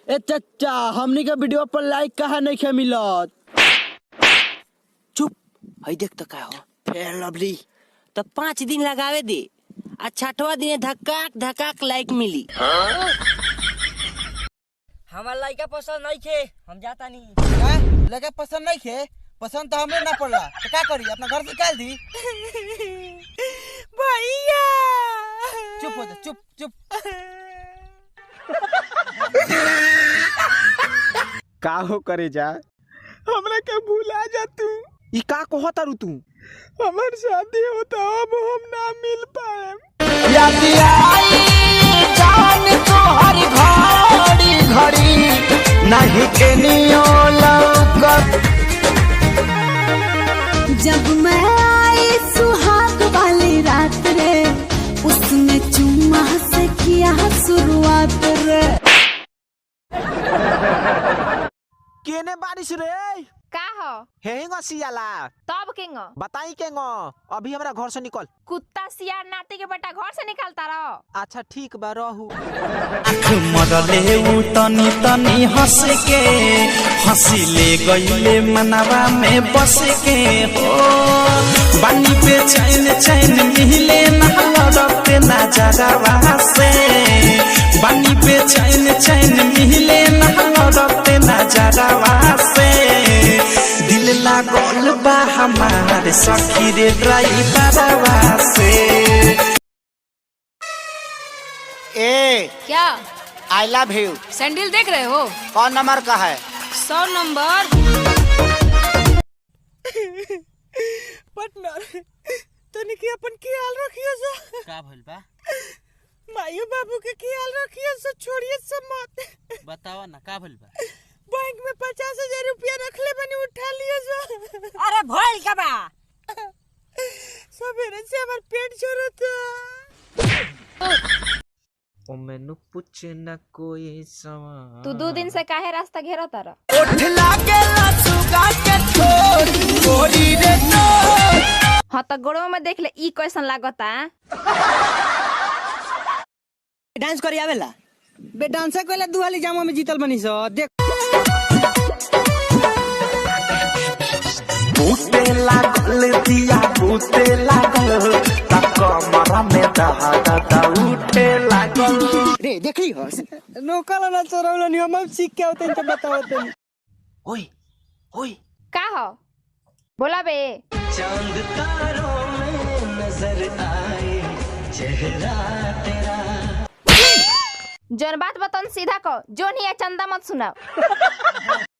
ए चचा हमनी के वीडियो पर लाइक कहा नहीं खे मिलत। चुप हई देख तो का हो फेयर लवली तो 5 दिन लगावे दे आ 6वां दिन धक्काक धक्काक लाइक मिली। हमार लड़का पसंद नहीं खे हम जाता नहीं। लड़का पसंद नहीं खे पसंद तो हमरे ना पड़ला तो क्या करी अपना घर से निकाल दी। भैया चुप हो जा चुप चुप। का हो करे जा हमरा के भूला जा तू। ई का कहता रू तू? हमार शादी होता अब हम ना मिल पाए। याद आई जान तो हर घड़ी घड़ी नहीं के नियो लौकत। जब मैं आई सुहाग वाली रात रे उसने चुम्मा से किया शुरुआत रे। केने बारिश रे का हो हेंगा सियाला तब केंगो बताई केंगो अभी हमरा घर से निकल। कुत्ता सियार नाती के बेटा घर से निकालता रहो। अच्छा ठीक बा रहू। आँख मरले उ तनी तनी हंस के हंसी ले गईले मनवा में बस के हो बानी पे चैन चैन मिले ना लड़ते ना जगवा से बानी पे चैन चैन मिले ना लड़ते ना जगवा से दिल लागल बा हमारे सखी रे ड्राइवरवा से। ए क्या आई लव यू सैंडल देख रहे हो? कौन नंबर का है? 100 नंबर। पार्टनर तनी के अपन ख्याल रखियो सा। का भइल बा? मायू बाबू के ख्याल रखियो सा छोड़िए सब मत। बतावा ना का भइल बा? बैंक में 50,000 रुपया रखले बनी उठा लियो सा। अरे भइल का बा सवेरे से हमार पेट छोड़ता। ओ मैनू पूछे ना कोई सवाल। तू 2 दिन से काहे रास्ता घेरा तारा? उठ लागे लसुगा के छोरी गोरी रे नो। हाँ तो गोड़ों में देख ले ई कैसन लागता। डांस करी आवेला बे डांस कइला दुहाली जामा में जीतल बनी सो देख। बूटे लागल दिया बूटे लागल तक कमरा में दहा उठे लागल। रे देखली हो नोकला ना चोरौला नि हम सीख के होतन त बताओ तनी। ओए ओए का हो बोला बे। चांद तारों में नजर आए चेहरा तेरा। जौन बात बताऊं सीधा को जो नहीं है चंदा मत सुनाओ।